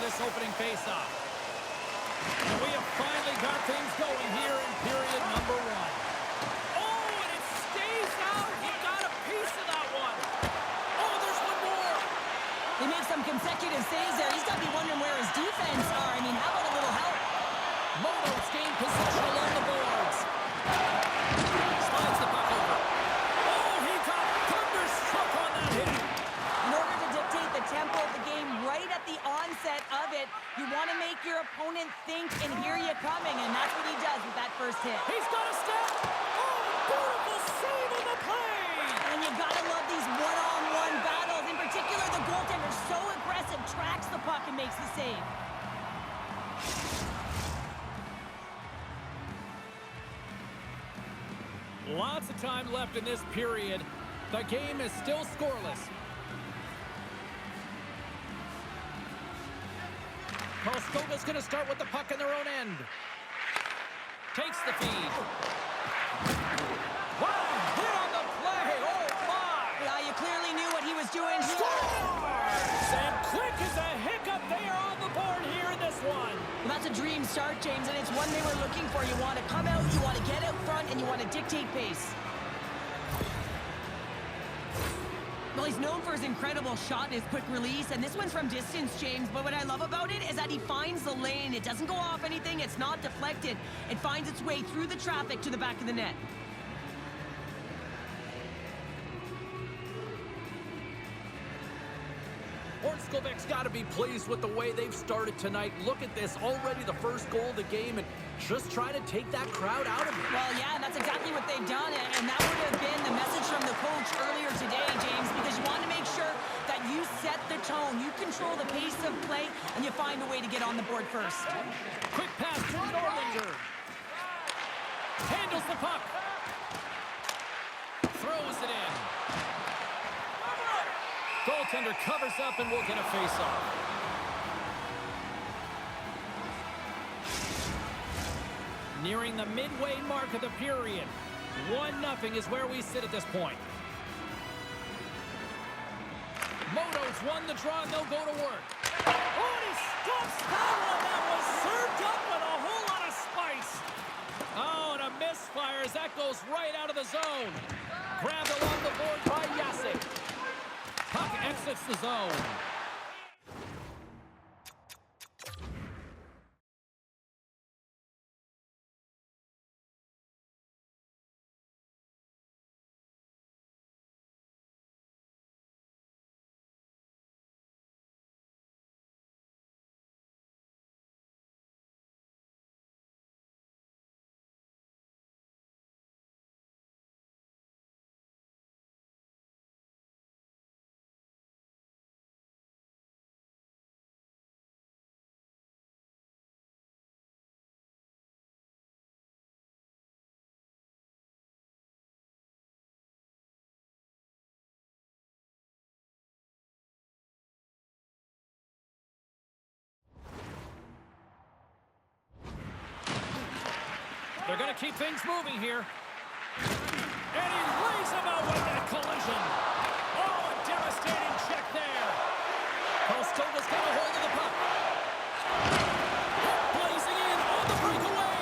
this opening faceoff. And we have finally got things going here in period number one. Oh, and it stays out. He got a piece of that one. Oh, there's one more. He makes some consecutive saves there. He's got to be wondering where his defense are. I mean, how about a little help? Modo's gained possession along the boards. Slides the puck over. Oh, he got thunderstruck on that hit. In order to dictate the tempo of the game right at the onset of it, you want to make your opponent think and hear you coming, and that's what he does with that first hit. He's got a step. Oh, beautiful save on the play. And you got to love these one-on-one battles. In particular, the goaltender so aggressive, tracks the puck and makes the save. Lots of time left in this period. The game is still scoreless. Karlskoga's going to start with the puck in their own end. Takes the feed. Wow, hit on the play. Oh, my. Yeah, you clearly knew what he was doing. Scores! And quick as a hiccup, they are on the board here in this one. Well, that's a dream start, James, and it's one they were looking for. You want to come out, you want to get out front, and you want to dictate pace. Well, he's known for his incredible shot and his quick release, and this one's from distance, James. But what I love about it is that he finds the lane. It doesn't go off anything. It's not deflected. It finds its way through the traffic to the back of the net. Ortskovic's got to be pleased with the way they've started tonight. Look at this, already the first goal of the game, and just try to take that crowd out of it. Well, yeah, and that's exactly what they've done, and that would have been the message from the coach earlier today, James, because you want to make sure that you set the tone, you control the pace of play, and you find a way to get on the board first. Quick pass to Norlinger. Handles the puck. Throws it in. Goaltender covers up and will get a face-off. Nearing the midway mark of the period. 1-0 is where we sit at this point. Modo's won the draw and they'll go to work. Oh, and he stops that one. That was served up with a whole lot of spice. Oh, and a misfire as that goes right out of the zone. Grabbed along the board by Yasik. Puck exits the zone. They're going to keep things moving here. And he lays him out with that collision. Oh, a devastating check there. Karlskoga's got a hold of the puck. Blazing in on the breakaway.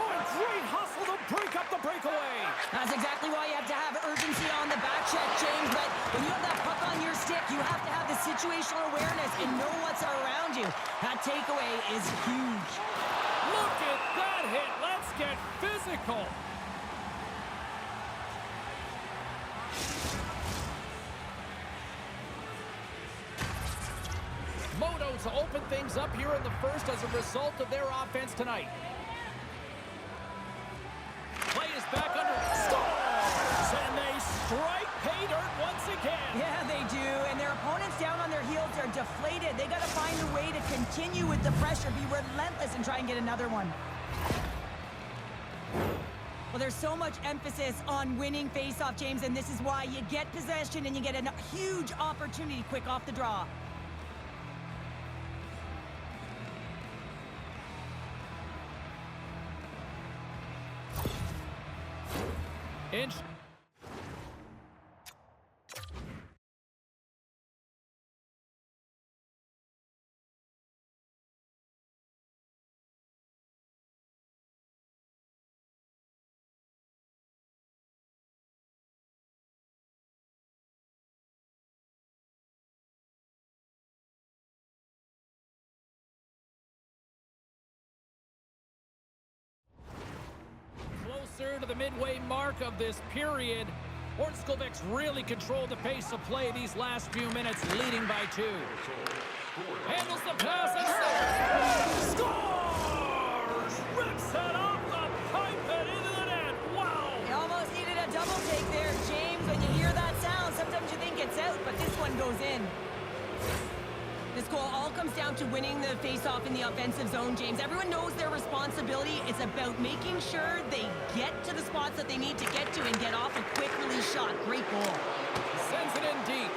Oh, a great hustle to break up the breakaway. That's exactly why you have to have urgency on the back check, James. But when you have that puck on your stick, you have to have the situational awareness and know what's around you. That takeaway is huge. Look at that hit. Let's get physical. Modo to open things up here in the first as a result of their offense tonight. Play is back under. Scores! And they strike pay dirt once again. Yeah, they do. And their opponents down on their heels are deflated. They got to find a way to continue with the pressure, be relentless, and try and get another one. Well, there's so much emphasis on winning face-off, James, and this is why you get possession and you get a huge opportunity quick off the draw. Inch. the midway mark of this period. Ornskovic's really controlled the pace of play these last few minutes, leading by 2. Handles the pass and scores! Rips it off the pipe and into the net. Wow! He almost needed a double take there, James. When you hear that sound, sometimes you think it's out, but this one goes in. This goal all comes down to winning the face-off in the offensive zone, James. Everyone knows their responsibility. It's about making sure they get to the spots that they need to get to and get off a quick release shot. Great goal. Sends it in deep.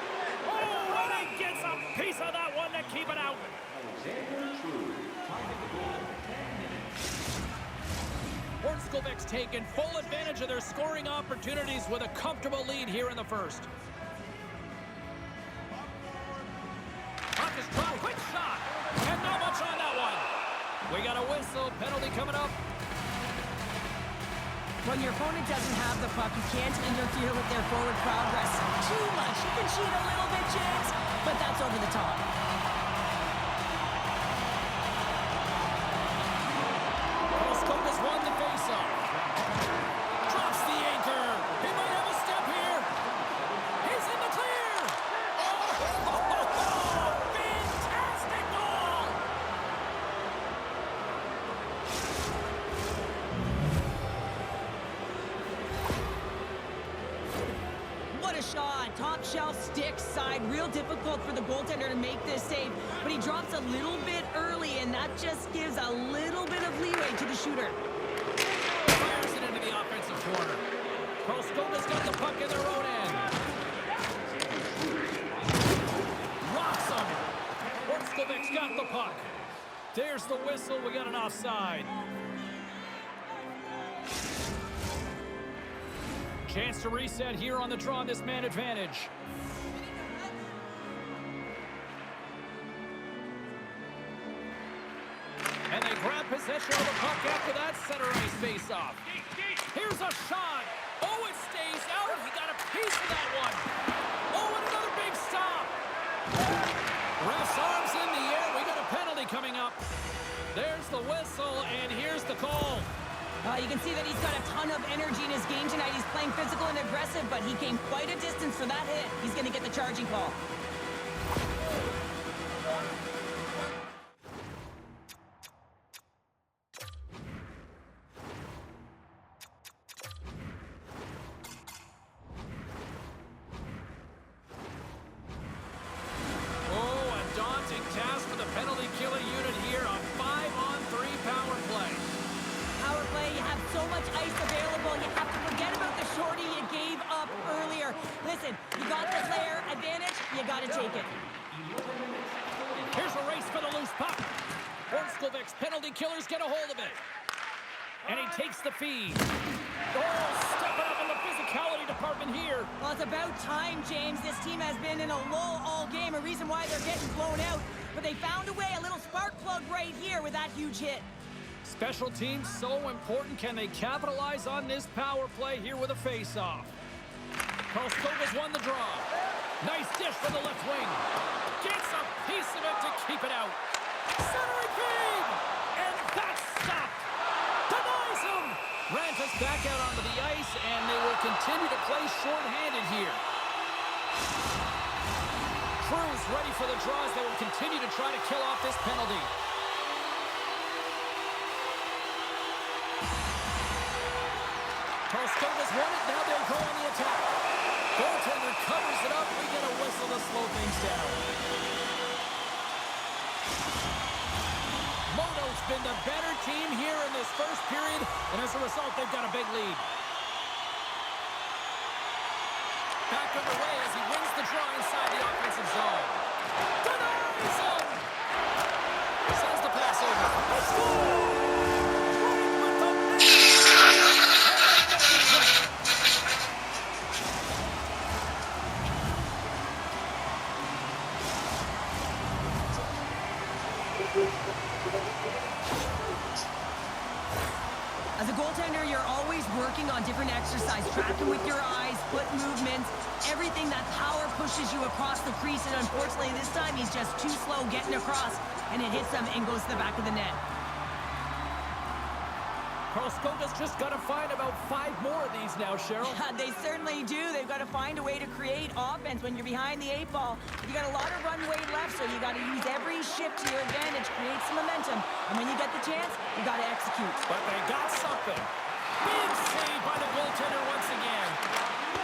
Oh, and he gets a piece of that one to keep it out. Ornskovic's taken full advantage of their scoring opportunities with a comfortable lead here in the first. Puck is dropped. Quick shot. And not much on that one. We got a whistle. Penalty coming up. When your opponent doesn't have the puck, you can't interfere with their forward progress too much. You can cheat a little bit, James, but that's over the top. Ornskovic's won the faceoff. Drops the anchor. He might have a step here. He's in the clear. Fantastic goal! What a shot. Top shelf stick side. Real difficult for the goaltender to make this save, but he drops a little bit early, and that just gives a little bit of leeway to the shooter. Fires it into the offensive corner. Ornskovic's got the puck in their own end. Rocks him. Ornskovic's got the puck. There's the whistle. We got an offside. Chance to reset here on the draw on this man advantage. And they grab possession of the puck after that center ice face-off. Here's a shot. Oh, it stays out. He got a piece of that one. Oh, and another big stop. Ref's arms in the air. We got a penalty coming up. There's the whistle, and here's the call. You can see that he's got a ton of energy in his game tonight. He's playing physical and aggressive, but he came quite a distance for that hit. He's going to get the charging call. Oh, a daunting task for the penalty killing unit here. A 5-on-3 power play. Power play, you have so much ice available, you have to forget about the shorty you gave up earlier. Listen, you got the player advantage, you got to take it. Here's a race for the loose puck. Ornskovic's penalty killers get a hold of it. And he takes the feed. Oh, stepping up in the physicality department here. Well, it's about time, James. This team has been in a lull all game, a reason why they're getting blown out. But they found a way, a little spark plug right here with that huge hit. Special teams so important. Can they capitalize on this power play here with a face-off? Ornskovic's won the draw. Nice dish for the left wing. Gets a piece of it to keep it out. Centering feed! And that's stopped. Denies him! Ranta's back out onto the ice, and they will continue to play short-handed here. Cruz ready for the draws. They will continue to try to kill off this penalty. Ornskovic's won it. Now they'll go on the attack. Goaltender covers it up. We get a whistle to slow things down. Modo's been the better team here in this first period, and as a result, they've got a big lead. Back underway as he wins the draw inside the offensive zone. Denies him! Sends the pass over. Let's go! As a goaltender, you're always working on different exercise, tracking with your eyes, foot movements, everything that power pushes you across the crease, and unfortunately this time he's just too slow getting across, and it hits him and goes to the back of the net. Karlskoga's just got to find about 5 more of these now, Cheryl. They certainly do. They've got to find a way to create offense when you're behind the 8 ball. You got a lot of runway left, so you got to use every shift to your advantage, create some momentum, and when you get the chance, you got to execute. But they got something. Big save by the goaltender once again.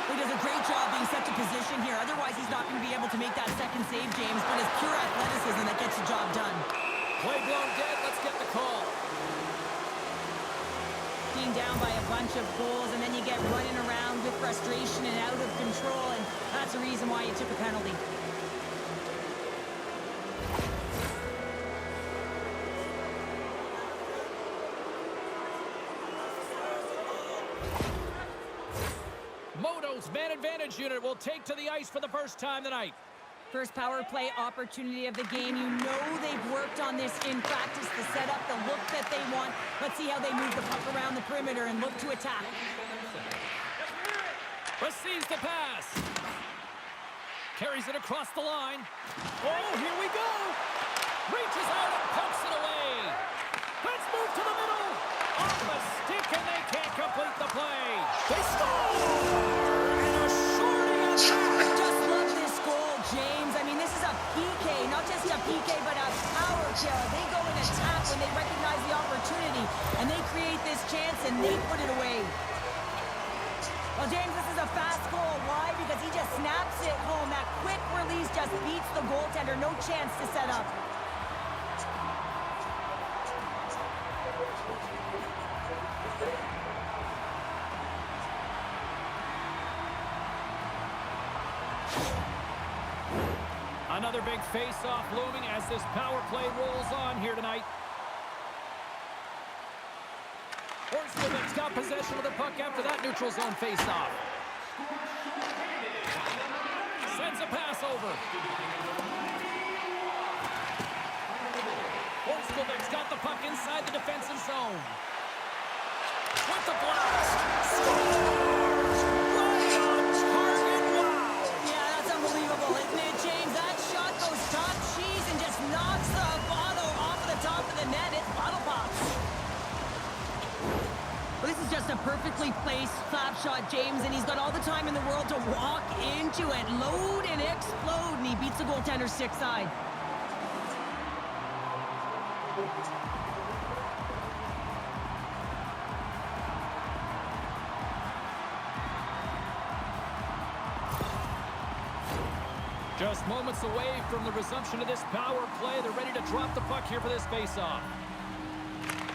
He does a great job being set to position here. Otherwise, he's not going to be able to make that second save, James, but it's pure athleticism that gets the job done. Play blown dead. Let's get the call. Being down by a bunch of goals, and then you get running around with frustration and out of control, and that's the reason why you took a penalty. Modo's man advantage unit will take to the ice for the first time tonight. First power play opportunity of the game. You know they've worked on this in practice, the setup, the look that they want. Let's see how they move the puck around the perimeter and look to attack. Receives the pass. Carries it across the line. Oh, here we go. Reaches out and pokes it away. Let's move to the middle. Off the stick, and they can't complete the play. They score! And a shorty attack. Just love this goal, James. I mean, this is a PK, not just a PK, but a power kill. They go and attack when they recognize the opportunity, and they create this chance, and they put it away. Well, James, this is a fast goal. Why? Because he just snaps it home. That quick release just beats the goaltender. No chance to set up. Another big face-off looming as this power play rolls on here tonight. Hornskovic's got possession of the puck after that neutral zone face-off. Sends a pass over. Hornskovic's got the puck inside the defensive zone. With the blast. Scores! Right on target. Wow! Yeah, that's unbelievable, isn't it, James? That shot goes top cheese and just knocks the bottle off of the top of the net. It's bottle pops. Well, this is just a perfectly placed slap shot, James, and he's got all the time in the world to walk into it, load and explode, and he beats the goaltender's stick side. Just moments away from the resumption of this power play. They're ready to drop the puck here for this face-off.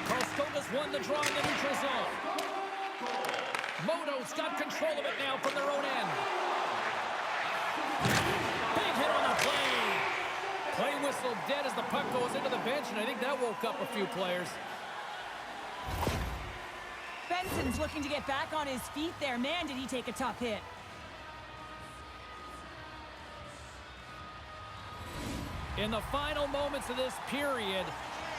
Karlskoga's won the draw in the neutral zone. Modo's got control of it now from their own end. Big hit on the play. Play whistle dead as the puck goes into the bench, and I think that woke up a few players. Benson's looking to get back on his feet there. Man, did he take a tough hit. In the final moments of this period,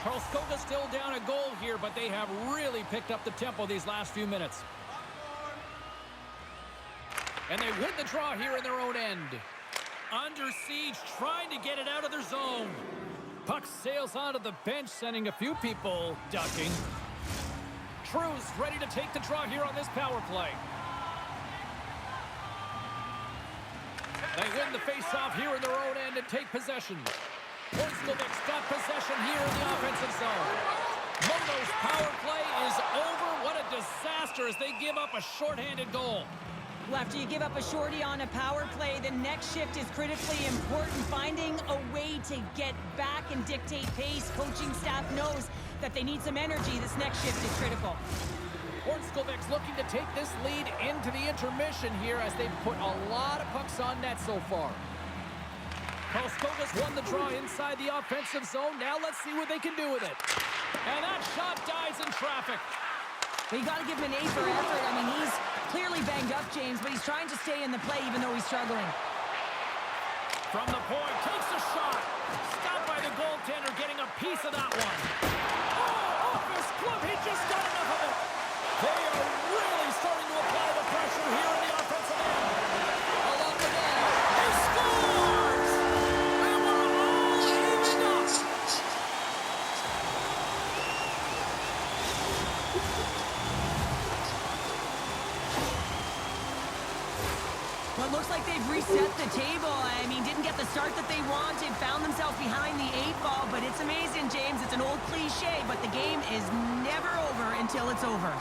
Karlskoga's still down a goal here, but they have really picked up the tempo these last few minutes. And they win the draw here in their own end. Under siege, trying to get it out of their zone. Puck sails onto the bench, sending a few people ducking. True's ready to take the draw here on this power play. They win the face-off here in their own end and take possession. Hornskovic's got possession here in the offensive zone. Modo's power play is over. What a disaster as they give up a shorthanded goal. Well, after you give up a shorty on a power play, the next shift is critically important. Finding a way to get back and dictate pace. Coaching staff knows that they need some energy. This next shift is critical. Hornskovic's looking to take this lead into the intermission here as they've put a lot of pucks on net so far. Karlskoga's won the draw inside the offensive zone. Now let's see what they can do with it. And that shot dies in traffic. But you got to give him an A for effort. I mean, he's clearly banged up, James, but he's trying to stay in the play even though he's struggling. From the point, takes a shot. Stopped by the goaltender, getting a piece of that one. Oh, off his glove, he just got enough of it. They are really starting to apply the pressure here in the offensive end. Along the ball, he scores! And we're all evened up. table. I mean, didn't get the start that they wanted, found themselves behind the 8 ball, but it's amazing, James. It's an old cliche, but the game is never over until it's over.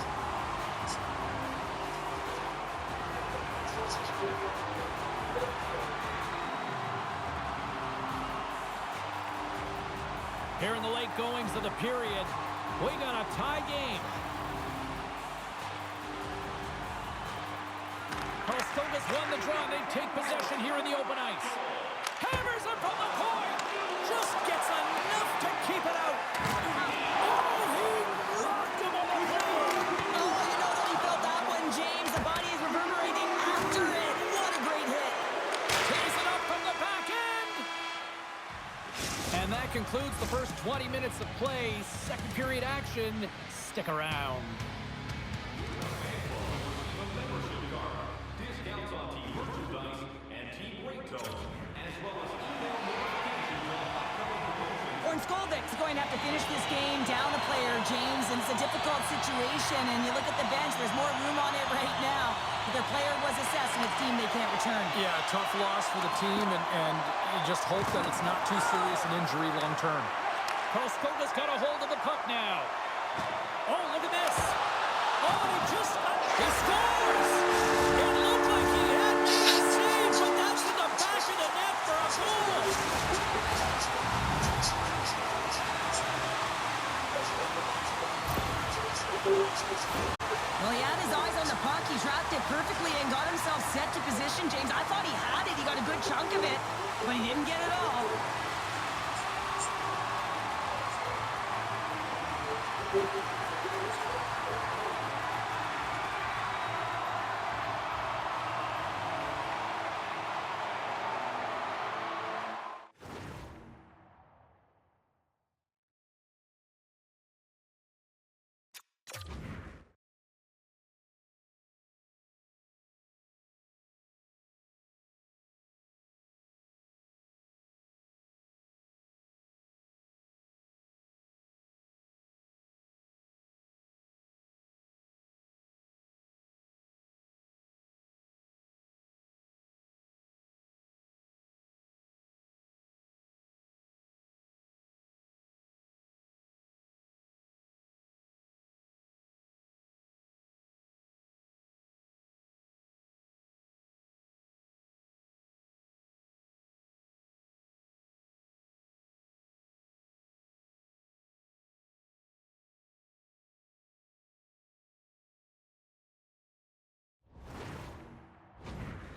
Here in the late goings of the period, we got a tie game. Karlskoga's won the draw. They take possession here in the open ice. Hammers it from the point. Just gets enough to keep it out. Oh, he rocked him on the ground. Oh, you know that he felt that one, James. The body is reverberating after it. What a great hit. Tees it up from the back end. And that concludes the first 20 minutes of play. Second period action. Stick around. Skolvik's going to have to finish this game down a player, James, and it's a difficult situation. And you look at the bench, there's more room on it right now. But their player was assessed, and it's team they can't return. Yeah, tough loss for the team, and you just hope that it's not too serious an injury long term. Karlskoga's got a hold of the puck now. Oh, look at this. Oh, he scores! It looked like he had made a save, but that's in the back of the net for a goal. Well, he had his eyes on the puck. He tracked it perfectly and got himself set to position, James. I thought he had it. He got a good chunk of it, but he didn't get it all.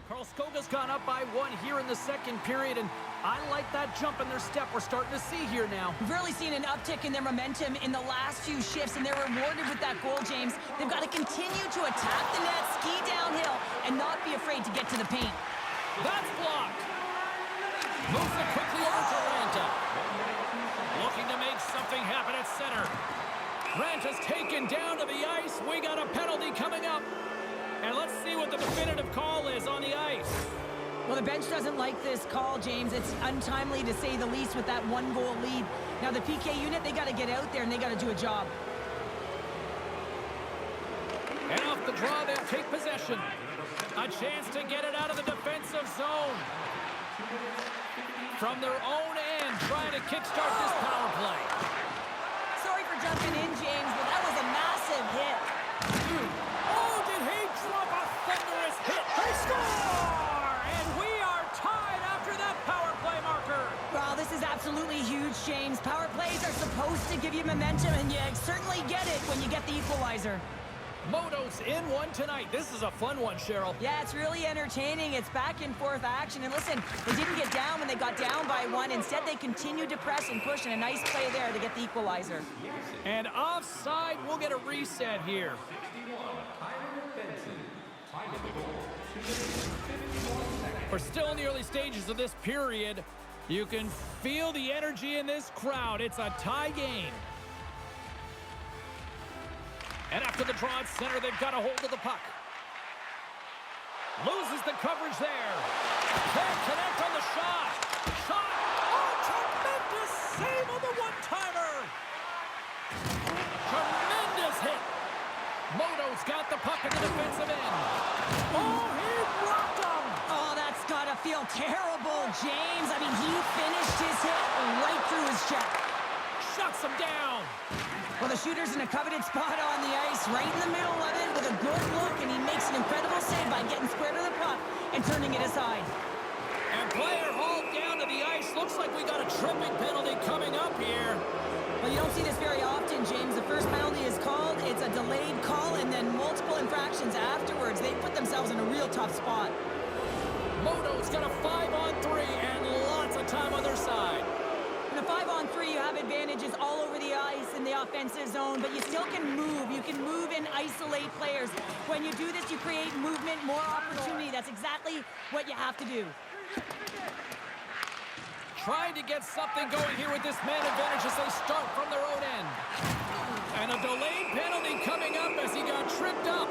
Karlskoga's gone up by 1 here in the second period, and I like that jump in their step we're starting to see here now. We've really seen an uptick in their momentum in the last few shifts, and they're rewarded with that goal, James. They've got to continue to attack the net, ski downhill, and not be afraid to get to the paint. That's blocked. Moves it quickly over to Ranta. Looking to make something happen at center. Ranta's taken down to the ice. We got a penalty coming up. And let's see what the definitive call is on the ice. Well, the bench doesn't like this call, James. It's untimely to say the least with that 1-goal lead. Now, the PK unit, they got to get out there and they got to do a job. And off the draw, they'll take possession. A chance to get it out of the defensive zone. From their own end, trying to kickstart this power play. Sorry for jumping in, James, but that was a massive hit. Oh, did he drop a thunderous hit? They score! And we are tied after that power play marker. Well, this is absolutely huge, James. Power plays are supposed to give you momentum, and you certainly get it when you get the equalizer. Modo's in one tonight. This is a fun one, Cheryl. Yeah, it's really entertaining. It's back and forth action. And listen, they didn't get down when they got down by 1. Instead, they continued to press and push, and a nice play there to get the equalizer. And offside, we'll get a reset here. We're still in the early stages of this period. You can feel the energy in this crowd. It's a tie game. And after the draw at center, they've got a hold of the puck. Loses the coverage there. Can't connect on the shot. Shot. Oh, tremendous save on the one-timer. Tremendous hit. Modo's got the puck at the defensive end. Oh, he blocked him. Oh, that's got to feel terrible. I mean, he finished his hit right through his check. Shuts him down. Well, the shooter's in a coveted spot on the ice, right in the middle of it with a good look, and he makes an incredible save by getting square to the puck and turning it aside. And player hauled down to the ice. Looks like we got a tripping penalty coming up here. Well, you don't see this very often, James. The first penalty is called, it's a delayed call, and then multiple infractions afterwards. They put themselves in a real tough spot. Modo's got a 5-on-3 and lots of time on their side. In a 5-on-3, you have advantages all over the ice in the offensive zone, but you still can move. You can move and isolate players. When you do this, you create movement, more opportunity. That's exactly what you have to do. Trying to get something going here with this man advantage as they start from their own end. And a delayed penalty coming up as he got tripped up.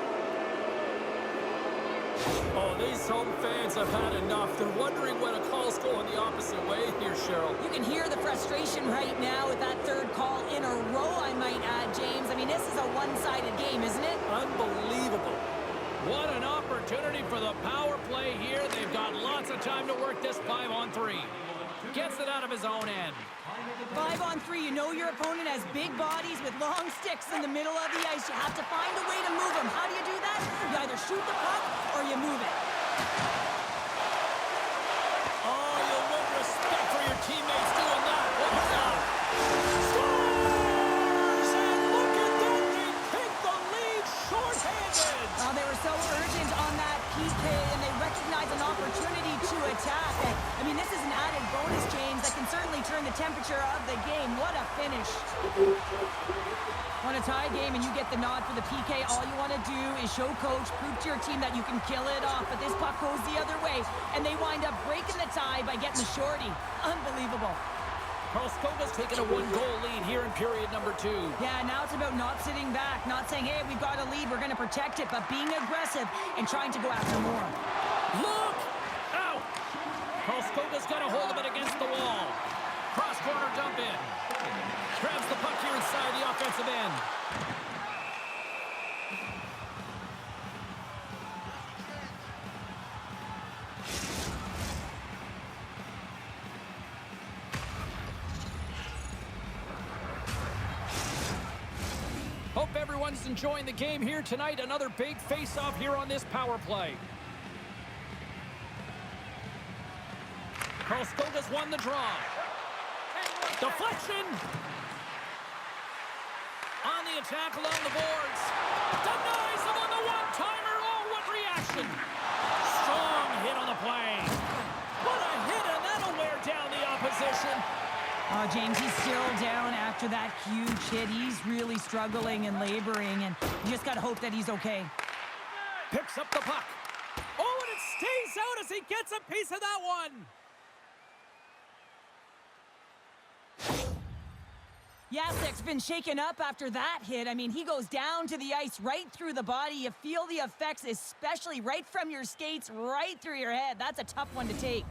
Oh, these home fans have had enough. They're wondering when a call's going the opposite way here, Cheryl. You can hear the frustration right now with that third call in a row, I might add, James. I mean, this is a one-sided game, isn't it? Unbelievable. What an opportunity for the power play here. They've got lots of time to work this 5-on-3. Gets it out of his own end. 5-on-3, you know your opponent has big bodies with long sticks in the middle of the ice. You have to find a way to move them. How do you do that? You either shoot the puck or you move it. Oh, you'll win respect for your teammates doing that. What a shot. Scores! And look at that. They take the lead shorthanded. Well, they were so urgent on that PK, and they recognized an opportunity to attack. And, I mean, this is an added bonus, James, that can certainly turn the temperature of the game. What a finish. On a tie game and you get the nod for the PK, all you want to do is show coach, prove to your team that you can kill it off. But this puck goes the other way, and they wind up breaking the tie by getting the shorty. Unbelievable. Karlskoga's taken a 1-goal lead here in period number 2. Yeah, now it's about not sitting back, not saying, hey, we've got a lead, we're going to protect it, but being aggressive and trying to go after more. Look! Out! Karlskoga's got a hold of it against the wall. Cross-corner dump in. Grabs the puck here inside the offensive end. Hope everyone's enjoying the game here tonight. Another big face-off here on this power play. Karlskoga's won the draw. Deflection. On the attack along the boards. Denies him on the one-timer. Oh, what reaction. Strong hit on the play. What a hit, and that'll wear down the opposition. Oh, James, he's still down after that huge hit. He's really struggling and laboring, and you just got to hope that he's okay. Picks up the puck. Oh, and it stays out as he gets a piece of that one. Jasek's been shaken up after that hit. I mean, he goes down to the ice right through the body. You feel the effects, especially right from your skates, right through your head. That's a tough one to take.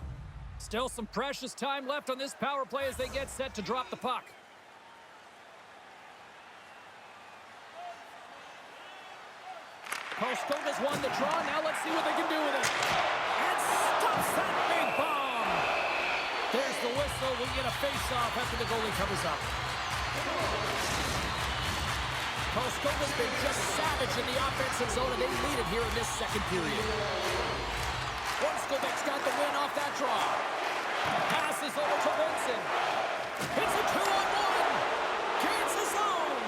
Still some precious time left on this power play as they get set to drop the puck. Karlskoga's won the draw. Now let's see what they can do with it. And stops that big bomb. There's the whistle. We get a face-off after the goalie covers up. Karlskoga's been just savage in the offensive zone, and they lead it here in this second period. Orskovik's got the win off that draw. Passes over to Vincent. It's a 2-on-1. Kansas zone.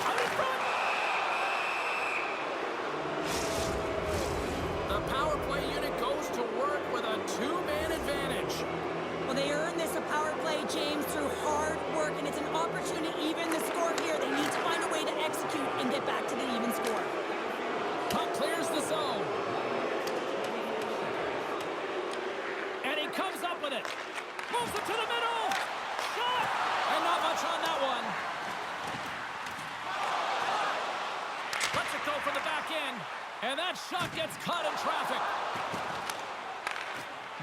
Out in front. The power play unit goes to work with a 2-man advantage. Well, they earn this a power play, James, through hard work, and it's an opportunity to even the score here. They need to find a way to execute and get back to the even score. Puck clears the zone. And he comes up with it. Moves it to the middle. Shot! And not much on that one. Lets it go from the back end. And that shot gets caught in traffic.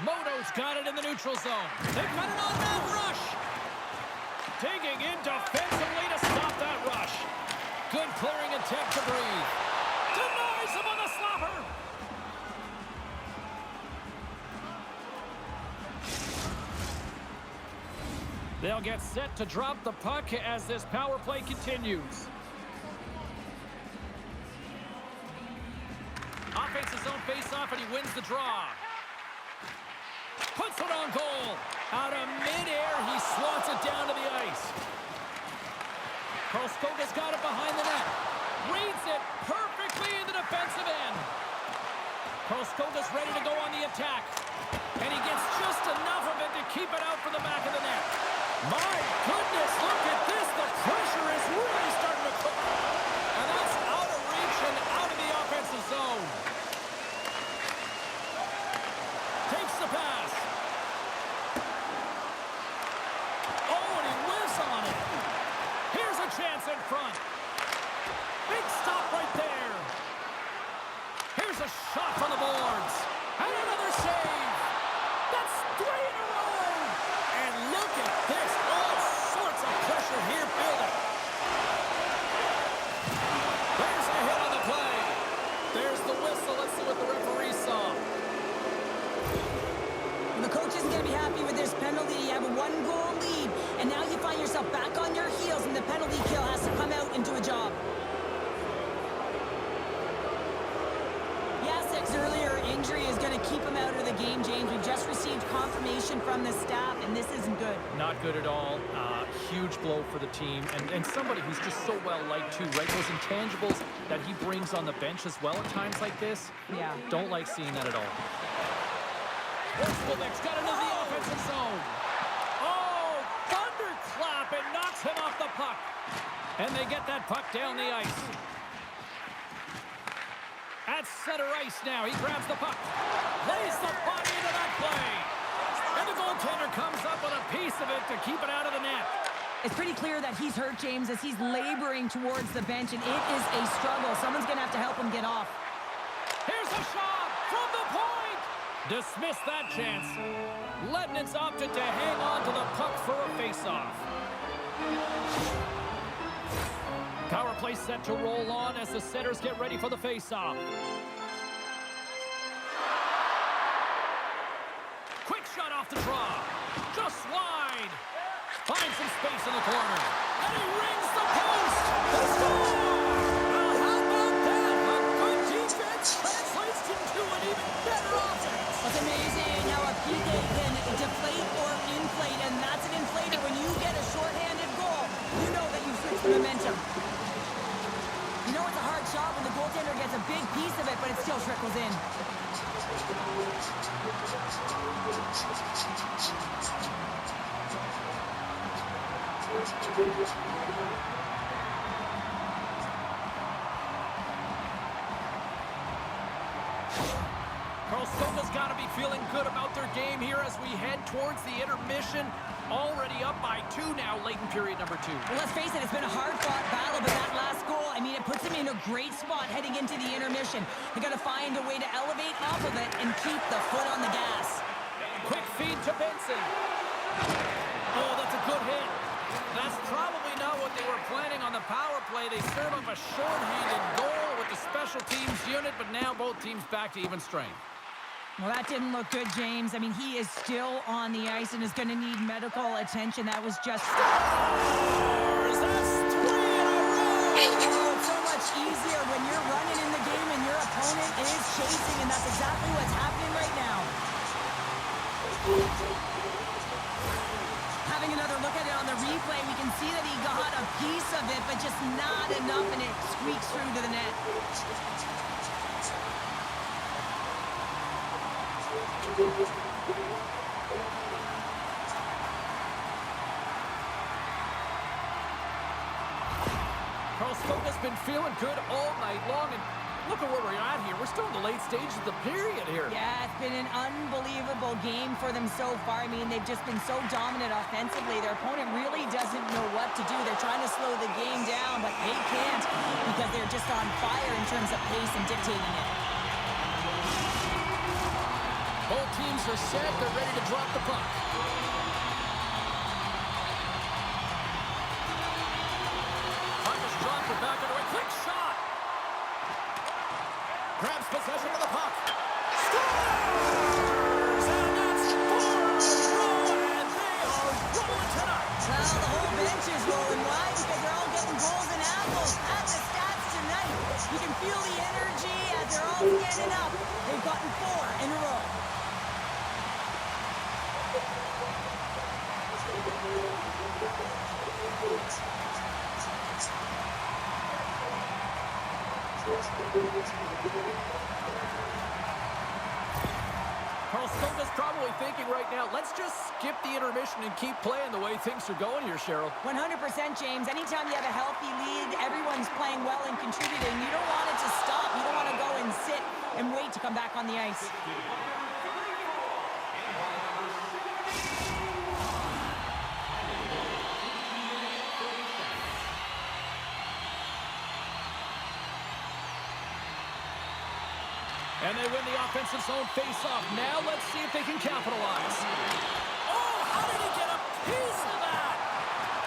Modo's got it in the neutral zone. They've got it on that rush. Digging in defensively to stop that rush. Good clearing attempt to breathe. Denies him on the slapper. They'll get set to drop the puck as this power play continues. Offense his own face-off, and he wins the draw. Puts it on goal. Out of midair, he swats it down to the ice. Karlskoga's got it behind the net. Reads it perfectly in the defensive end. Karlskoga's ready to go on the attack. And he gets just enough of it to keep it out for the back of the net. My goodness, look at this. The pressure is really starting to cook. And that's out of reach and out of the offensive zone. Takes the pass. Oh, and he whiffs on it. Here's a chance in front. Big stop right there. Here's a shot from the boards. And another save. That's 3 in a row. And look at this. All sorts of pressure here building. There's a hit on the play. There's the whistle. Let's see what the referee saw. The coach isn't going to be happy with this penalty. You have a 1-goal lead, and now you find yourself back on your heels, and the penalty kill has to come out and do a job. Yasek's earlier injury is going to keep him out of the game, James. We've just received confirmation from the staff, and this isn't good. Not good at all. Huge blow for the team, and somebody who's just so well-liked too, right? Those intangibles that he brings on the bench as well at times like this. Yeah. Don't like seeing that at all. Wolf's got into the offensive zone. Oh, thunderclap! It knocks him off the puck. And they get that puck down the ice. At center ice now, he grabs the puck. Lays the body into that play. And the goaltender comes up with a piece of it to keep it out of the net. It's pretty clear that he's hurt, James, as he's laboring towards the bench, and it is a struggle. Someone's going to have to help him get off. Here's a shot from the point. Dismissed that chance. Lednitz opted to hang on to the puck for a face-off. Power play set to roll on as the setters get ready for the face-off. Quick shot off the draw. Just wide. Finds some space in the corner. And he rings the post. The score! Well, how about that? A good defense translates into an even better offense. It's amazing how a PK can deflate or inflate, and that's an inflator. When you get a shorthanded goal, you know that you've switched momentum. You know it's a hard shot when the goaltender gets a big piece of it, but it still trickles in. Karlskoga's got to be feeling good about their game here as we head towards the intermission. Already up by 2 now, late in period number 2. Well, let's face it, it's been a hard-fought battle, but that last goal, I mean, it puts them in a great spot heading into the intermission. They got to find a way to elevate off of it and keep the foot on the gas. Quick feed to Benson. Oh, that's a good hit. That's probably not what they were planning on the power play. They serve up a short-handed goal with the special teams unit, but now both teams back to even strength. Well, that didn't look good, James. I mean, he is still on the ice and is going to need medical attention. That was just... That's 3 in a row! Oh, it's so much easier when you're running in the game and your opponent is chasing, and that's exactly what's happening right now. Having another look at it on the replay, we can see that he got a piece of it, but just not enough, and it squeaks through to the net. Karlskoga's been feeling good all night long, and look at where we're at here. We're still in the late stages of the period here. Yeah, it's been an unbelievable game for them so far. I mean, they've just been so dominant offensively. Their opponent really doesn't know what to do. They're trying to slow the game down, but they can't because they're just on fire in terms of pace and dictating it. Both teams are set. They're ready to drop the puck. Puck is dropped and back into a quick shot. Grabs possession of the puck. Scores! And that's 4 in a row, and they are rolling tonight. You can feel the energy as they're all standing up. They've gotten 4 in a row. Carl Stoka's probably thinking right now, let's just skip the intermission and keep playing the way things are going here, Cheryl. 100%, James. Anytime you have a healthy lead, everyone's playing well and contributing. You don't want it to stop. You don't want to go and sit and wait to come back on the ice. And they win the offensive zone face-off. Now let's see if they can capitalize. Oh, how did he get a piece of that?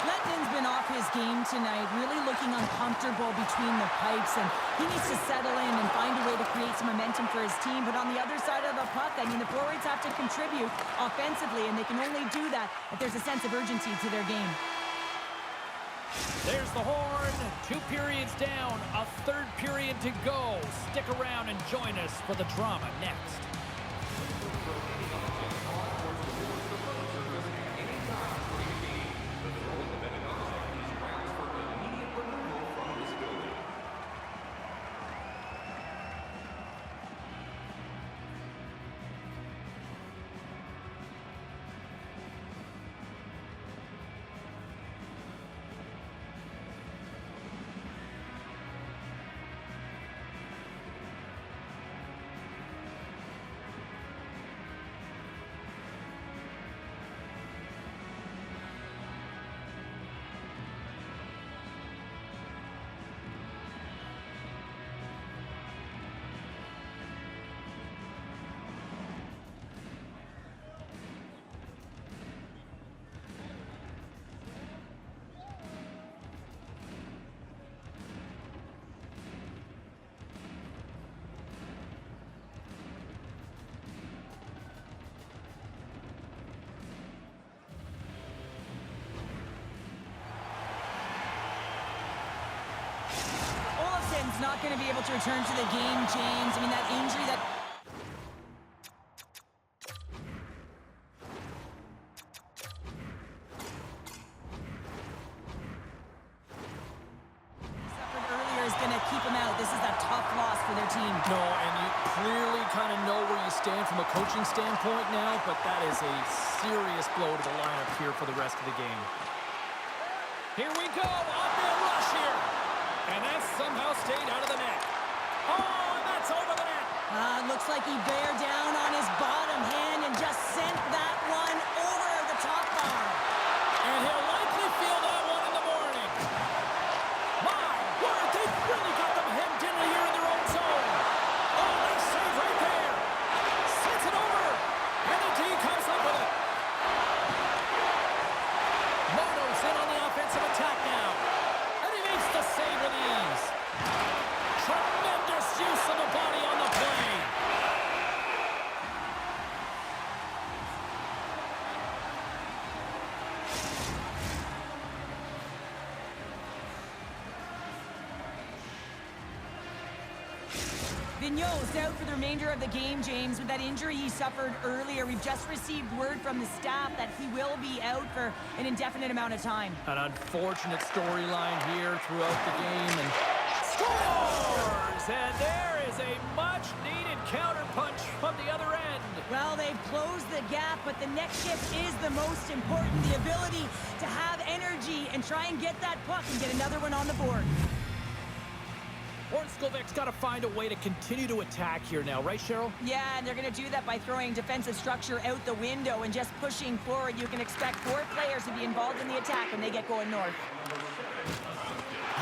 Letton's been off his game tonight, really looking uncomfortable between the pipes, and he needs to settle in and find a way to create some momentum for his team. But on the other side of the puck, I mean, the forwards have to contribute offensively, and they can only do that if there's a sense of urgency to their game. There's the horn. 2 periods down. A 3rd period to go. Stick around and join us for the drama next. Not going to be able to return to the game, James. I mean, that injury that... suffered earlier is going to keep him out. This is a tough loss for their team. No, and you clearly kind of know where you stand from a coaching standpoint now, but that is a serious blow to the lineup here for the rest of the game. Here we go, uphill rush here. And that somehow stayed out of the net. Oh, and that's over the net. Looks like he bared down on his bottom hand and just sent that one over the top bar. And he'll likely feel that one in the morning. My word, they've really got them hemmed in here in their own zone. Oh, nice save right there. Sends it over. And the D comes up with it. Modo's in on the offensive attack now. And he makes the save with ease. Tremendous use of the body on the play. Vigneault's out for the remainder of the game, James. With that injury he suffered earlier, we've just received word from the staff that he will be out for an indefinite amount of time. An unfortunate storyline here throughout the game, and scores! And there is a much-needed counterpunch from the other end. Well, they've closed the gap, but the next shift is the most important. The ability to have energy and try and get that puck and get another one on the board. Ornskovic's got to find a way to continue to attack here now, right, Cheryl? Yeah, and they're going to do that by throwing defensive structure out the window and just pushing forward. You can expect 4 players to be involved in the attack when they get going north.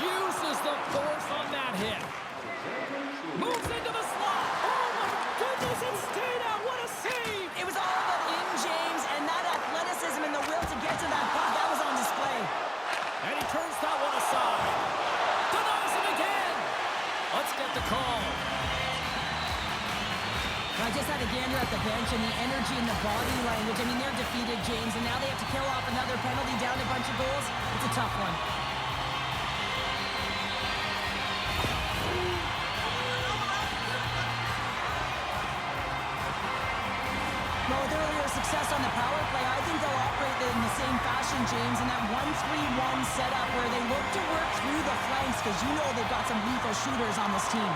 Uses the force on that hit. Moves into the slot. Oh, my goodness, it stayed out. What a save. It was all about in, James, and that athleticism and the will to get to that puck, that was on display. And he turns that one aside. Denies him again. Let's get the call. I just had a gander at the bench, and the energy and the body language. I mean, they're defeated, James, and now they have to kill off another penalty, down a bunch of goals. It's a tough one. just on the power play, I think they'll operate in the same fashion, James, in that 1-3-1 setup where they look to work through the flanks because you know they've got some lethal shooters on this team.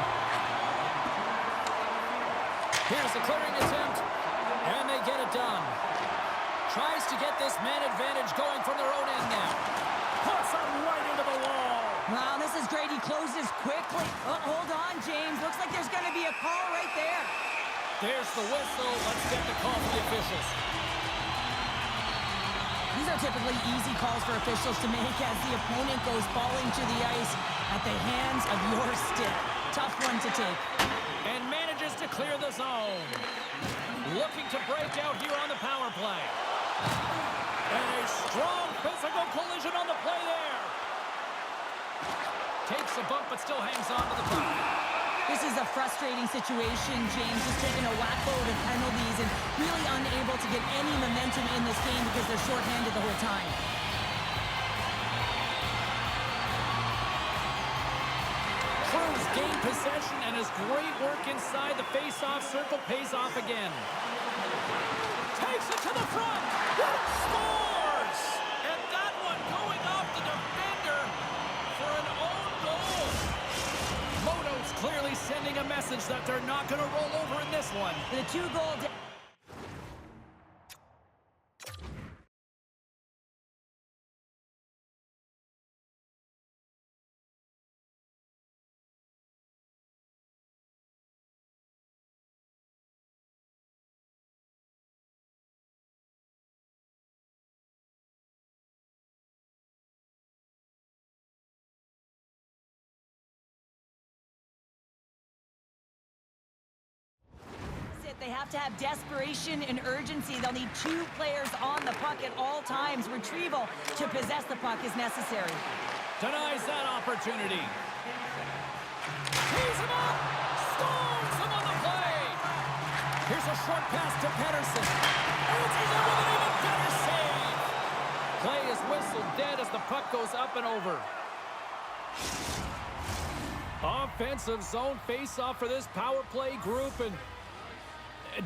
Here's the clearing attempt, and they get it done. Tries to get this man advantage going from their own end now. Puts him right into the wall. Wow, this is great. He closes quickly. Oh, hold on, James. Looks like there's going to be a call right there. There's the whistle. Let's get the call from the officials. These are typically easy calls for officials to make as the opponent goes falling to the ice at the hands of your stick. Tough one to take. And manages to clear the zone. Looking to break out here on the power play. And a strong physical collision on the play there. Takes a bump but still hangs on to the puck. This is a frustrating situation, James, just taking a whack load of penalties and really unable to get any momentum in this game because they're shorthanded the whole time. Cruz gained possession and his great work inside the face-off circle pays off again. Takes it to the front. Scores! And that one going off the defender for an own goal. Modo's clearly sending a message that they're not going to roll over in this one. The two-goal... They have to have desperation and urgency. They'll need two players on the puck at all times. Retrieval to possess the puck is necessary. Denies that opportunity. Tees him up! Scores him on the play! Here's a short pass to Pedersen. Answers it with an even better save! Play is whistled dead as the puck goes up and over. Offensive zone face-off for this power play group, and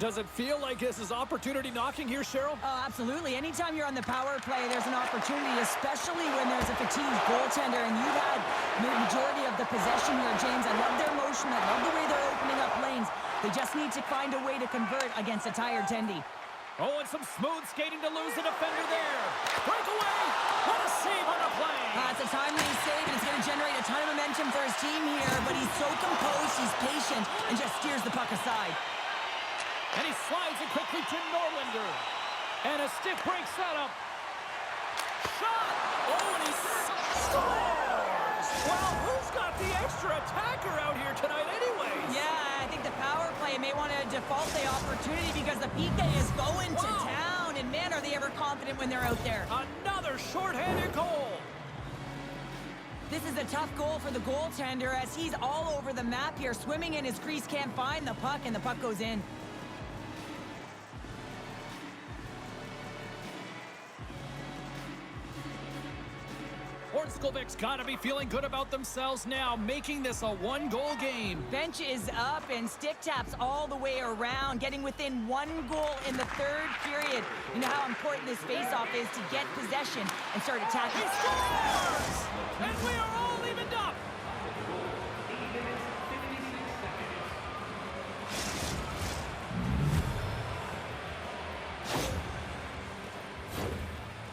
does it feel like this is opportunity knocking here, Cheryl? Oh, absolutely. Anytime you're on the power play, there's an opportunity, especially when there's a fatigued goaltender, and you've had the majority of the possession here, James. I love their motion. I love the way they're opening up lanes. They just need to find a way to convert against a tired Tendy. Oh, and some smooth skating to lose the defender there. Breakaway! What a save on the play! It's a timely save, and it's going to generate a ton of momentum for his team here, but he's so composed, he's patient, and just steers the puck aside. And he slides it quickly to Norlinder. And a stick breaks that up. Shot! Oh, and he scores! Well, who's got the extra attacker out here tonight anyways? Yeah, I think the power play may want to default the opportunity because the PK is going to town. And man, are they ever confident when they're out there. Another shorthanded goal. This is a tough goal for the goaltender as he's all over the map here. Swimming in his crease, can't find the puck, and the puck goes in. Ornskovic's got to be feeling good about themselves now, making this a one-goal game. Bench is up and stick taps all the way around, getting within one goal in the third period. You know how important this face-off is to get possession and start attacking. He scores! And we are all evened up.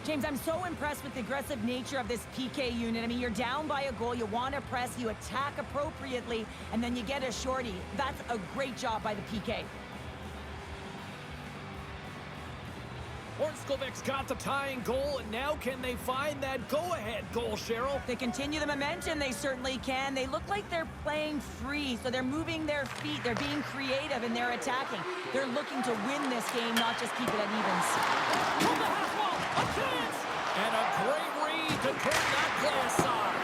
James, I'm so impressed with the aggressive nature of this PK unit. I mean, you're down by a goal, you want to press, you attack appropriately, and then you get a shorty. That's a great job by the PK. Ornskovic's got the tying goal, and now can they find that go-ahead goal, Cheryl? They continue the momentum, they certainly can. They look like they're playing free, so they're moving their feet, they're being creative, and they're attacking. They're looking to win this game, not just keep it at evens. From the half wall, a chance! And a great read to turn that play aside.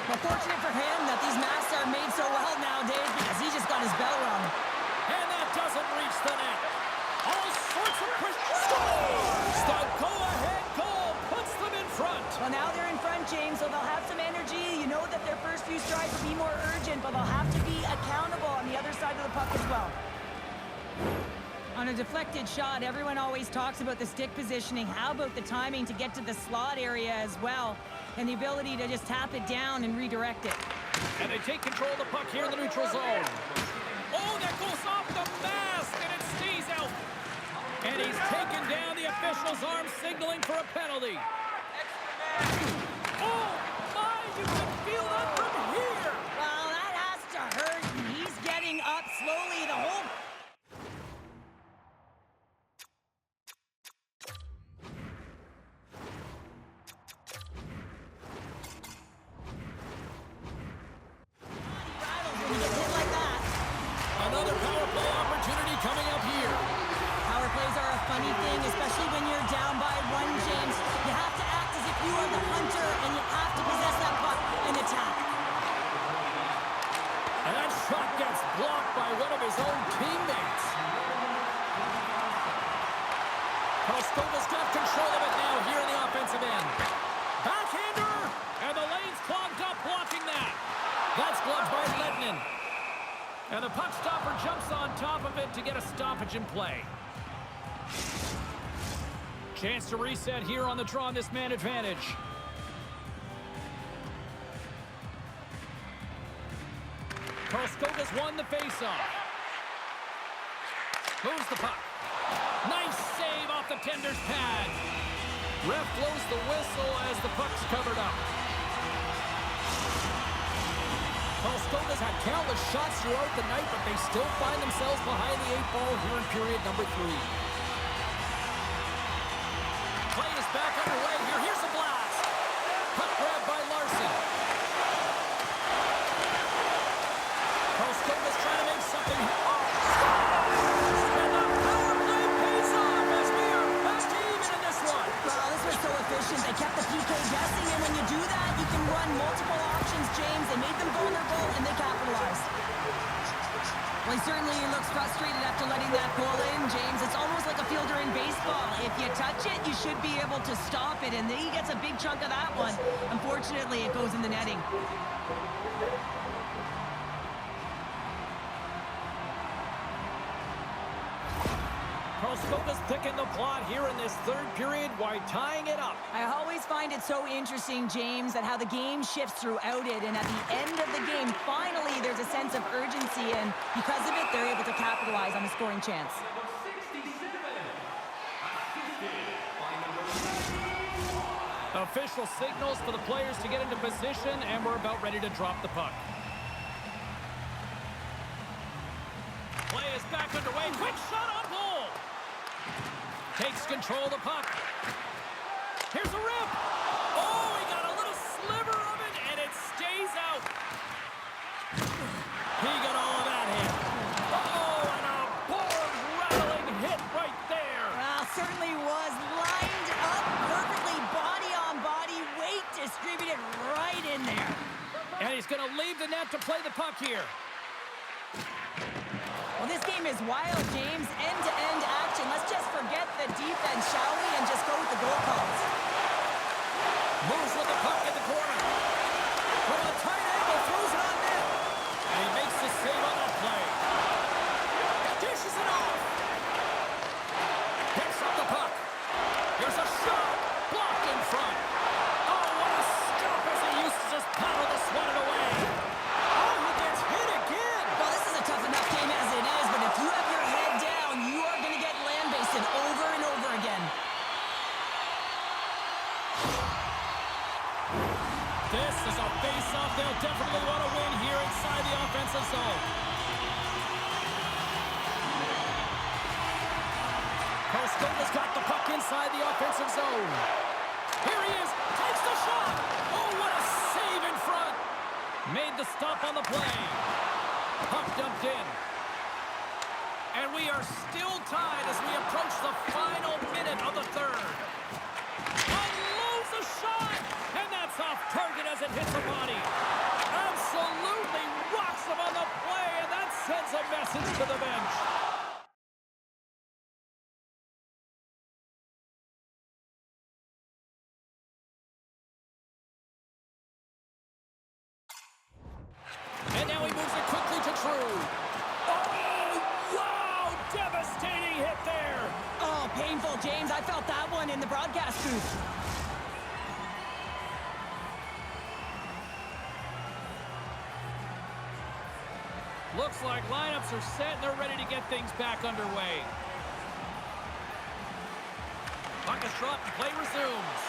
Well, fortunate for him that these masks are made so well nowadays because he just got his bell rung. And that doesn't reach the net. All sorts of scores! The go-ahead goal puts them in front. Well, now they're in front, James, so they'll have some energy. You know that their first few strides will be more urgent, but they'll have to be accountable on the other side of the puck as well. On a deflected shot, everyone always talks about the stick positioning. How about the timing to get to the slot area as well? And the ability to just tap it down and redirect it. And they take control of the puck here in the neutral zone. Oh, that goes off the mask, and it stays out. And he's taken down the official's arm, signaling for a penalty. Oh, my, you can feel that from here. Well, that has to hurt, and he's getting up slowly. The whole... Another power play opportunity coming up here. Power plays are a funny thing, especially when you're down by one, James. You have to act as if you are the hunter, and you have to possess that puck and attack. And that shot gets blocked by one of his own teammates. Koskova's got control of it now here in the offensive end. Backhander! And the lane's clogged up blocking that. That's gloved by Lednin. And the puck stopper jumps on top of it to get a stoppage in play. Chance to reset here on the draw on this man advantage. Koskova's won the faceoff. Moves the puck. Nice save off the tender's pad. Ref blows the whistle as the puck's covered up. Koskova's had countless shots throughout the night, but they still find themselves behind the 8 ball here in period number 3. Play is back underway here. Here's a blast. Puck grab by Larson. Koskova's trying to make something. Oh, and the power play pays off as we are back even in this one. Well, this was so efficient. They kept the PK guessing, and when you do that, you can run multiple options, James. They made them vulnerable, and they capitalized. Well, he certainly looks frustrated after letting that goal in, James. It's almost like a fielder in baseball. If you touch it, you should be able to stop it, and he gets a big chunk of that one. Unfortunately, it goes in the netting. Koskova's picking the plot here in this third period while tying it up. I always find it so interesting, James, that how the game shifts throughout it, and at the end of the game, finally, there's a sense of urgency, and because of it, they're able to capitalize on the scoring chance. Official signals for the players to get into position, and we're about ready to drop the puck. Play is back underway. Quick shot on goal. Takes control of the puck. Here's a rip. Oh, he got a little sliver of it, and it stays out. He got all of that hit. Oh, and a board-rattling hit right there. Well, certainly was lined up perfectly, body on body, weight distributed right in there. And he's going to leave the net to play the puck here. Well, this game is wild, James. End-to-end action. Let's just forget the defense, shall we, and just go with the goal calls. Moves with the puck in the corner. From a tight angle, throws it on net. And he makes the save on that play. Dishes it off. Picks up the puck. Here's a shot. Blocked in front. Oh, what a stop as he uses his power to swat it away. Oh, he gets hit again. Well, this is a tough enough game as it is, but if you have your head down, you are going to get land-basted over and over again. This is a face-off they'll definitely want to win here inside the offensive zone. Koskova's got the puck inside the offensive zone. Here he is, takes the shot. Oh, what a save in front. Made the stop on the play. Puck dumped in. And we are still tied as we approach the final minute of the third. Unloads a shot, and that's off target as it hits the body. Absolutely rocks him on the play, and that sends a message to the bench. And now he moves it quickly to True. Oh, wow! Devastating hit in the broadcast booth. Looks like lineups are set and they're ready to get things back underway. Puck is dropped and play resumes.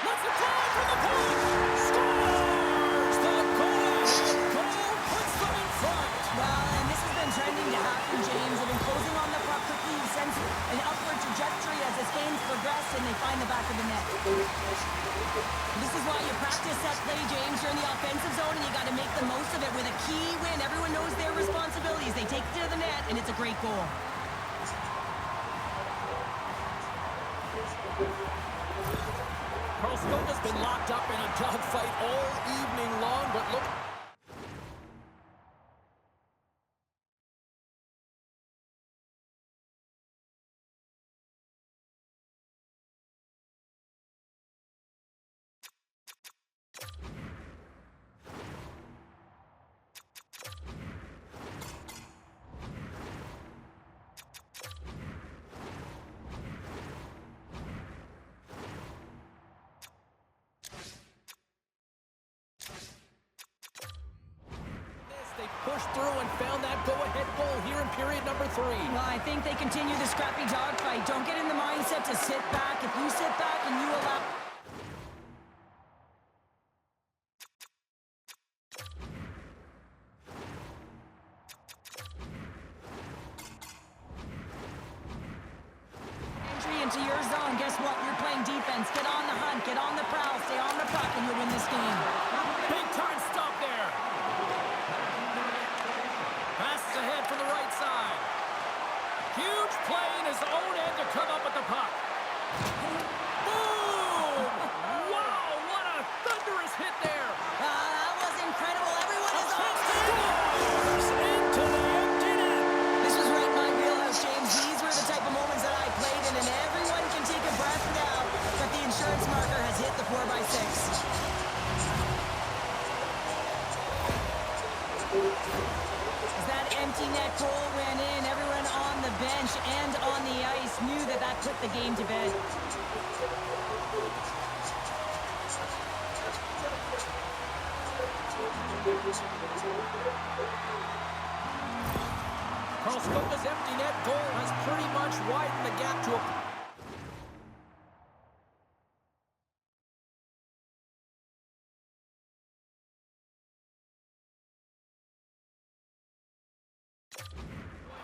Let's the try from the point! Scores! The goal puts them in front! Well, and this has been trending to happen, James. They've been closing on the puck quickly. You sense an upward trajectory as this game's progressed, and they find the back of the net. This is why you practice that play, James. You're in the offensive zone, and you got to make the most of it with a key win. Everyone knows their responsibilities. They take it to the net, and it's a great goal. Karlskoga's been locked up in a dogfight all evening long, but look... They pushed through and found that go-ahead goal here in period number 3. Well, I think they continue the scrappy dogfight. Don't get in the mindset to sit back. If you sit back and you allow... entry into your zone, guess what? You're playing defense. Get on the hunt. Get on the prowl. Stay on the puck, and you'll win this game. Big time stop there. Passes ahead from the right side. Huge play in his own end to come up with the puck. Boom! Wow, what a thunderous hit there. That was incredible. Everyone is on. Scores into the empty net. This was right in my wheelhouse, James. These were the type of moments that I played in, and everyone can take a breath now. But the insurance marker has hit the 4x6. As that empty net goal went in, everyone on the bench and on the ice knew that that put the game to bed. Karlskoga's empty net goal has pretty much widened the gap to a...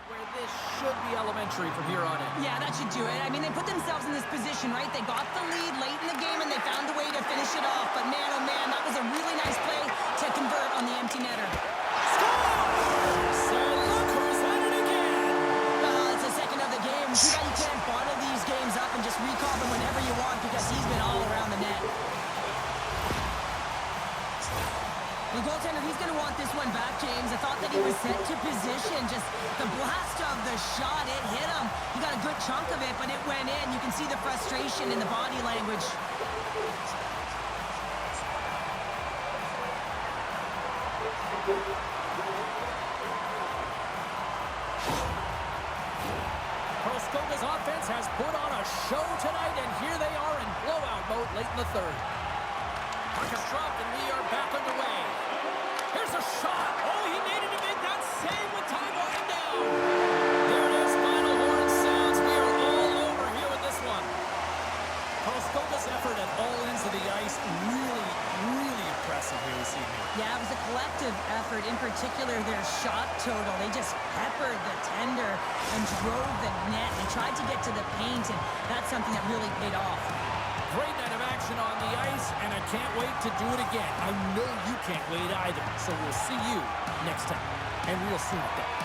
where this should be elementary from here on in. Yeah, that should do it. I mean, they put themselves in this position, right? They got the lead late in the game, and they found a way to finish it off. But man, oh man, that was a really nice play to convert on the empty netter. Scores! And look who's at it again! Well, it's the second of the game. Too bad you can't bottle these games up and just recall them whenever you want, because he's been all around the net. The goaltender, he's going to want this one back, James. I thought that he was set to position. Just the blast of the shot, it hit him. He got a good chunk of it, but it went in. You can see the frustration in the body language. Karlskoga's offense has put on a show tonight, and here they are in blowout mode late in the third. Puck is dropped, and we are back underway. Here's a shot. Oh, he needed to make that save with time winding down. There it is. Final horn sounds. We are all over here with this one. Karlskoga's effort at all ends of the ice really impressive here this evening. Yeah, it was a collective effort, in particular their shot total. They just peppered the tender and drove the net. They tried to get to the paint, and that's something that really paid off. Great night of action on the ice, and I can't wait to do it again. I know you can't wait either, so we'll see you next time, and real soon at that.